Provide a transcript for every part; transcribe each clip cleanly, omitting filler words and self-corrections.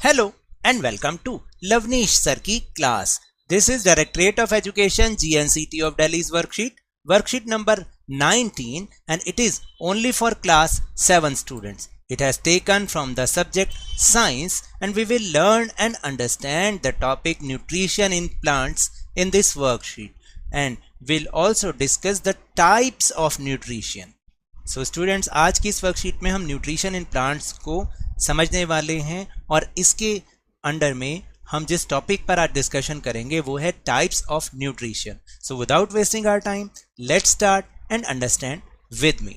Hello and welcome to Lavnish Sir की class. This is Directorate of Education GNCT of Delhi's worksheet number 19, and it is only for class 7 students. It has taken from the subject science, and we will learn and understand the topic nutrition in plants in this worksheet, and we'll also discuss the types of nutrition. So students, आज की इस worksheet में हम nutrition in plants को समझने वाले हैं और इसके अंडर में हम जिस टॉपिक पर आज डिस्कशन करेंगे वो है types of nutrition. So without wasting our time, let's start and understand with me.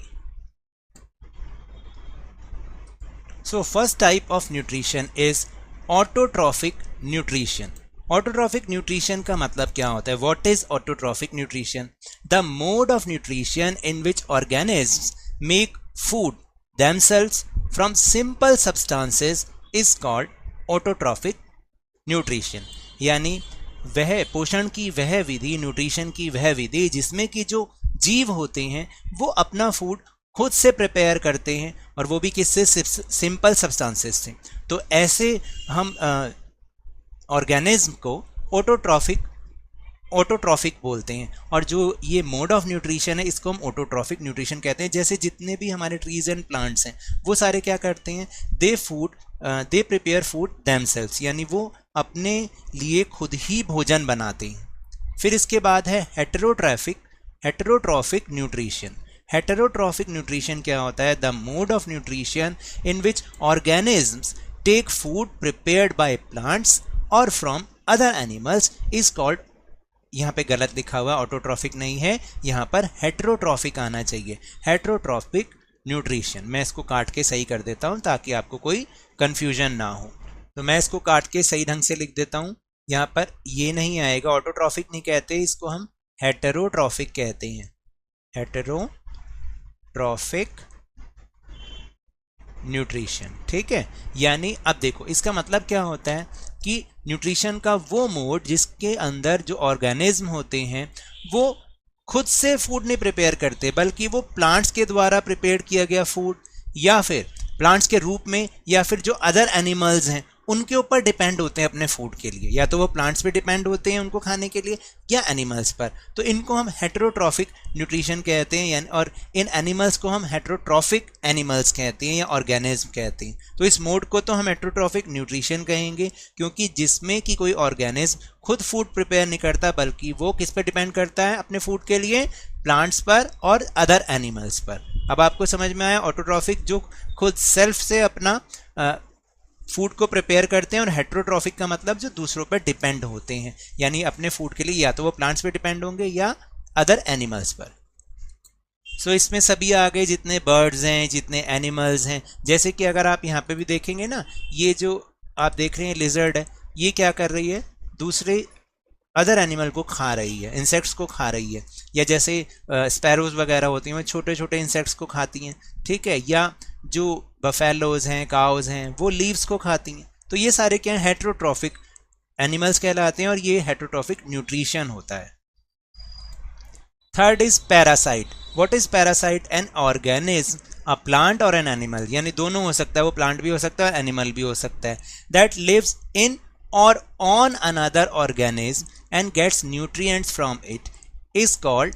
So first type of nutrition is autotrophic nutrition. Autotrophic nutrition का मतलब क्या होता है? What is autotrophic nutrition? The mode of nutrition in which organisms make food themselves from simple substances is called autotrophic nutrition. यानी वह पोषण की वह विधि, न्यूट्रिशन की वह विधि जिसमें कि जो जीव होते हैं वो अपना फूड खुद से प्रिपेयर करते हैं, और वो भी किससे? सिंपल सब्सटेंसेस से. तो ऐसे हम ऑर्गेनिज्म को ऑटोट्रॉफिक बोलते हैं. और जो ये मोड ऑफ न्यूट्रिशन है इसको हम ऑटोट्रॉफिक न्यूट्रिशन कहते हैं. जैसे जितने भी हमारे ट्रीज एंड प्लांट्स हैं वो सारे क्या करते हैं? दे प्रिपेयर फूड देमसेल्व्स, यानी वो अपने लिए खुद ही भोजन बनाते हैं. फिर इसके बाद है हेटेरोट्रॉफिक न्यूट्रिशन. हेटेरोट्रॉफिक न्यूट्रिशन क्या होता है? The mode of nutrition in which organisms take food prepared by plants और from other animals is called, यहाँ पे गलत लिखा हुआ, ऑटोट्रॉफिक नहीं है, यहाँ पर हेटेरोट्रॉफिक आना चाहिए. Heterotrophic nutrition. मैं इसको काट के सही कर देता हूँ ताकि आपको कोई कंफ्यूजन ना हो. तो मैं इसको काट के सही ढंग से लिख देता हूँ. यहाँ पर ये नहीं आएगा, ऑटोट्रॉफिक नहीं कहते, इसको हम हेटेरोट्रॉफिक कहते हैं. हेटेरोट्रॉफिक न्यूट्रिशन, ठीक है. यानी अब देखो इसका मतलब क्या होता है कि न्यूट्रिशन का वो मोड जिसके अंदर जो ऑर्गेनिज्म होते हैं वो खुद से फूड नहीं प्रिपेयर करते, बल्कि वो प्लांट्स के द्वारा प्रिपेयर किया गया फूड, या फिर प्लांट्स के रूप में, या फिर जो अदर एनिमल्स हैं उनके ऊपर डिपेंड होते हैं अपने फूड के लिए. या तो वो प्लांट्स पे डिपेंड होते हैं उनको खाने के लिए, या एनिमल्स पर. तो इनको हम हेटेरोट्रॉफिक न्यूट्रिशन कहते हैं, यानी और इन एनिमल्स को हम हेटेरोट्रॉफिक एनिमल्स कहते हैं या ऑर्गेनिज्म कहते हैं. तो इस मोड को तो हम हेटेरोट्रॉफिक न्यूट्रिशन कहेंगे, क्योंकि जिसमें कि कोई ऑर्गेनिज्म खुद फूड प्रिपेयर नहीं करता, बल्कि वो किस पर डिपेंड करता है अपने फूड के लिए? प्लांट्स पर और अदर एनिमल्स पर. अब आपको समझ में आया? ऑटोट्रॉफिक जो खुद सेल्फ से अपना फूड को प्रिपेयर करते हैं, और हेटेरोट्रॉफिक का मतलब जो दूसरों पर डिपेंड होते हैं, यानी अपने फूड के लिए या तो वो प्लांट्स पे डिपेंड होंगे या अदर एनिमल्स पर. सो इसमें सभी आ गए जितने बर्ड्स हैं, जितने एनिमल्स हैं. जैसे कि अगर आप यहाँ पे भी देखेंगे ना, ये जो आप देख रहे हैं लिजर्ड है, ये क्या कर रही है? दूसरे अदर एनिमल को खा रही है, इंसेक्ट्स को खा रही है. या जैसे स्पैरोज वगैरह होती हैं वो छोटे छोटे इंसेक्ट्स को खाती हैं, ठीक है. या जो बफेलोज हैं, काउज हैं, वो लीव्स को खाती हैं. तो ये सारे क्या हैं? हेटेरोट्रॉफिक एनिमल्स कहलाते हैं, और ये हेटेरोट्रॉफिक न्यूट्रिशन होता है. Third is parasite. What is parasite? An organism, a plant और एन एनिमल, यानी दोनों हो सकता है, वो प्लांट भी हो सकता है, एनिमल भी हो सकता है, that lives in or on another organism and gets nutrients from it is called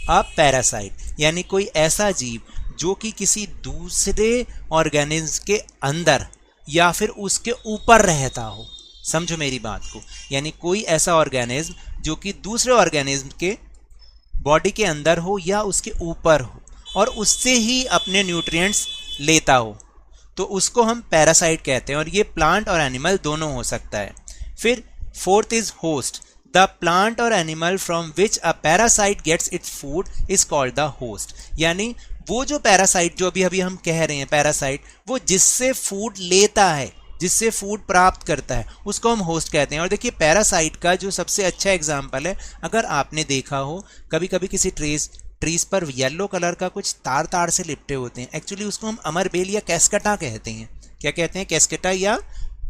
a parasite. यानी कोई ऐसा जीव जो कि किसी दूसरे ऑर्गेनिज्म के अंदर या फिर उसके ऊपर रहता हो. समझो मेरी बात को. यानी कोई ऐसा ऑर्गेनिज्म जो कि दूसरे ऑर्गेनिज्म के बॉडी के अंदर हो या उसके ऊपर हो, और उससे ही अपने न्यूट्रिएंट्स लेता हो, तो उसको हम पैरासाइट कहते हैं. और ये प्लांट और एनिमल दोनों हो सकता है. फिर fourth is host. The plant और animal from which a parasite gets its food is called the host. यानी वो जो पैरासाइट, जो अभी हम कह रहे हैं पैरासाइट, वो जिससे फूड लेता है, जिससे फूड प्राप्त करता है, उसको हम होस्ट कहते हैं. और देखिए पैरासाइट का जो सबसे अच्छा एग्जाम्पल है, अगर आपने देखा हो कभी कभी किसी ट्रीज पर येलो कलर का कुछ तार तार से लिपटे होते हैं, एक्चुअली उसको हम अमरबेल या कैस्कटा कहते हैं. क्या कहते हैं? कैस्कटा या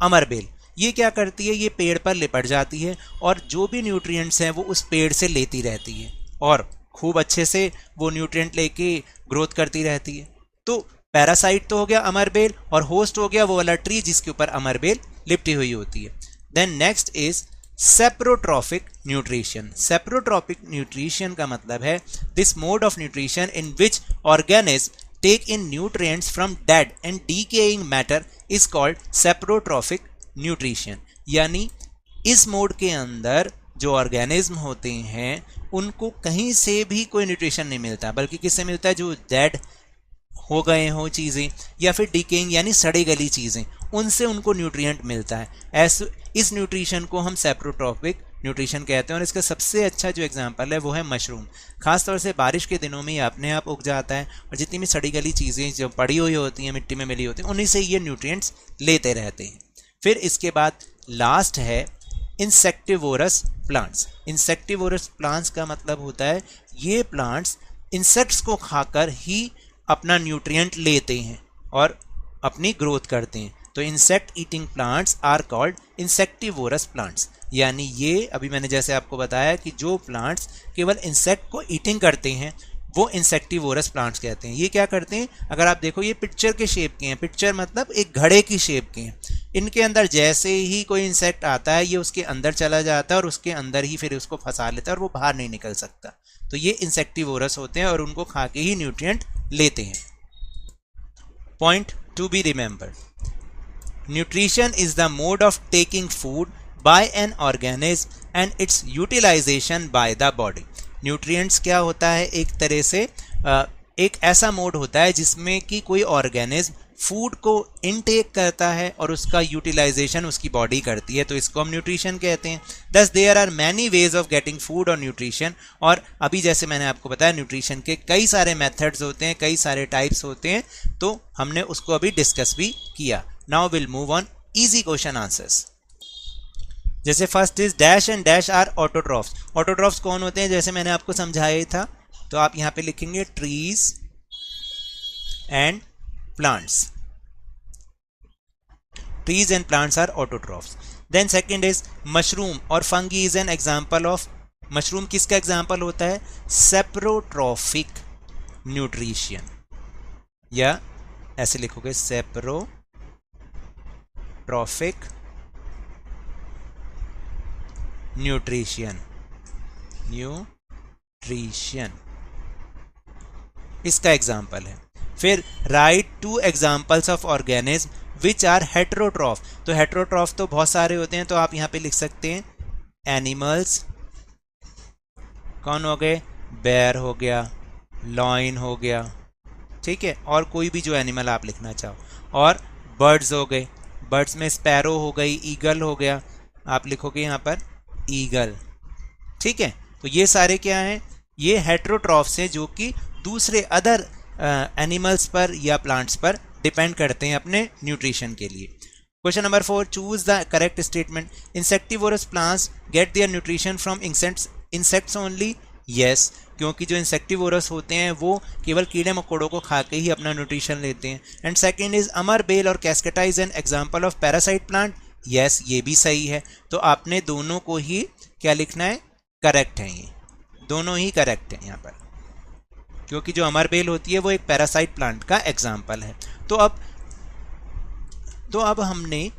अमरबेल. ये क्या करती है? ये पेड़ पर लिपट जाती है और जो भी न्यूट्रिएंट्स हैं वो उस पेड़ से लेती रहती है, और खूब अच्छे से वो न्यूट्रिएंट लेके ग्रोथ करती रहती है. तो पैरासाइट तो हो गया अमरबेल, और होस्ट हो गया वो वाला ट्री जिसके ऊपर अमरबेल लिपटी हुई होती है। Then next is saprotrophic nutrition. Saprotrophic nutrition का मतलब है this mode of nutrition in which organism take in nutrients from dead and decaying matter is called saprotrophic nutrition. यानी इस मोड के अंदर जो ऑर्गेनिज्म होते हैं उनको कहीं से भी कोई न्यूट्रिशन नहीं मिलता, बल्कि किससे मिलता है, जो डेड हो गए हो चीज़ें या फिर डिकेइंग यानी सड़ी गली चीज़ें, उनसे उनको न्यूट्रिएंट मिलता है। ऐसे इस न्यूट्रिशन को हम सेप्रोट्रॉफिक न्यूट्रिशन कहते हैं। और इसका सबसे अच्छा जो एग्जांपल है वो है मशरूम। खासतौर से बारिश के दिनों में ये अपने आप उग जाता है और जितनी भी सड़ी गली चीज़ें जो पड़ी हुई होती हैं, मिट्टी में मिली होती हैं, उन्हीं से ये न्यूट्रिएंट्स लेते रहते हैं। फिर इसके बाद लास्ट है इंसेक्टिवोरस प्लांट्स। इंसेक्टिवोरस प्लांट्स का मतलब होता है ये प्लांट्स इंसेक्ट्स को खाकर ही अपना न्यूट्रिएंट लेते हैं और अपनी ग्रोथ करते हैं। तो insect eating plants are called insectivorous plants. यानी ये अभी मैंने जैसे आपको बताया कि जो प्लांट्स केवल इंसेक्ट को ईटिंग करते हैं वो इंसेक्टिवोरस प्लांट्स कहते हैं। ये क्या करते हैं, अगर आप देखो ये पिक्चर के शेप के हैं, पिक्चर मतलब एक घड़े की शेप के हैं। इनके अंदर जैसे ही कोई इंसेक्ट आता है ये उसके अंदर चला जाता है और उसके अंदर ही फिर उसको फंसा लेता है और वो बाहर नहीं निकल सकता। तो ये इंसेक्टिवोरस होते हैं और उनको खा के ही न्यूट्रिएंट लेते हैं। Point to be remembered, nutrition is the mode of taking food by an organism and its utilisation by the body. Nutrients क्या होता है, एक तरह से एक ऐसा मोड होता है जिसमें कि कोई ऑर्गेनिज्म फूड को इनटेक करता है और उसका यूटिलाइजेशन उसकी बॉडी करती है, तो इसको हम न्यूट्रिशन कहते हैं। Thus there are many ways of getting food और न्यूट्रिशन। और अभी जैसे मैंने आपको बताया न्यूट्रिशन के कई सारे मेथड्स होते हैं, कई सारे टाइप्स होते हैं, तो हमने उसको अभी डिस्कस भी किया। Now will move on easy question answers. जैसे first is dash and dash are autotrophs. Autotrophs कौन होते हैं, जैसे मैंने आपको समझाया ही था, तो आप यहाँ पे लिखेंगे trees and plants. Trees and plants are autotrophs. Then second is mushroom और fungi is an example of, mushroom किसका example होता है, saprotrophic nutrition, या ऐसे लिखोगे saprotrophic nutrition इसका एग्जाम्पल है। फिर write two examples of organism which are heterotroph. तो हेट्रोट्रॉफ तो बहुत सारे होते हैं, तो आप यहाँ पे लिख सकते हैं एनिमल्स, कौन हो गए, बेयर हो गया, लॉइन हो गया, ठीक है, और कोई भी जो एनिमल आप लिखना चाहो। और बर्ड्स हो गए, बर्ड्स में स्पैरो हो गई, ईगल हो गया, आप लिखोगे यहाँ पर ईगल, ठीक है। तो ये सारे क्या हैं, ये हेट्रोट्रॉफ्स हैं जो कि दूसरे अदर एनिमल्स पर या प्लांट्स पर डिपेंड करते हैं अपने न्यूट्रिशन के लिए। Question number 4, choose the correct statement. Insectivorous plants get their nutrition from insects only. Yes, क्योंकि जो इंसेक्टिवोरस होते हैं वो केवल कीड़े मकोड़ों को खा के ही अपना न्यूट्रिशन लेते हैं। एंड सेकंड इज अमर बेल और cuscuta is an example of parasite plant. Yes, ये भी सही है। तो आपने दोनों को ही क्या लिखना है, करेक्ट है, ये दोनों ही करेक्ट है यहाँ पर, क्योंकि जो अमरबेल होती है वो एक पैरासाइट प्लांट का एग्जाम्पल है। तो अब हमने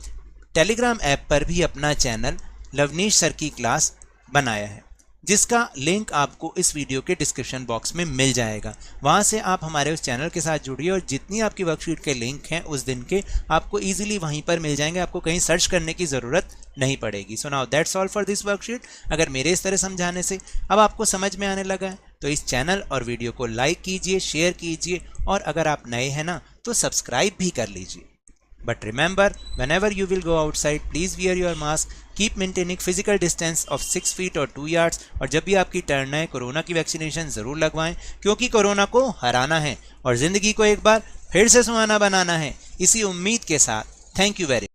टेलीग्राम ऐप पर भी अपना चैनल लवनीश सर की क्लास बनाया है, जिसका लिंक आपको इस वीडियो के डिस्क्रिप्शन बॉक्स में मिल जाएगा। वहाँ से आप हमारे उस चैनल के साथ जुड़िए और जितनी आपकी वर्कशीट के लिंक हैं उस दिन के आपको ईजिली वहीं पर मिल जाएंगे, आपको कहीं सर्च करने की ज़रूरत नहीं पड़ेगी। So now that's all for this worksheet. अगर मेरे इस तरह समझाने से अब आपको समझ में आने लगा है तो इस चैनल और वीडियो को लाइक कीजिए, शेयर कीजिए, और अगर आप नए हैं ना तो सब्सक्राइब भी कर लीजिए। But remember, whenever you will go outside, please wear your mask, keep maintaining physical distance of 6 feet or 2 yards। और जब भी आपकी टर्न है कोरोना की वैक्सीनेशन ज़रूर लगवाएं, क्योंकि कोरोना को हराना है और ज़िंदगी को एक बार फिर से सुहाना बनाना है। इसी उम्मीद के साथ थैंक यू वेरी मच।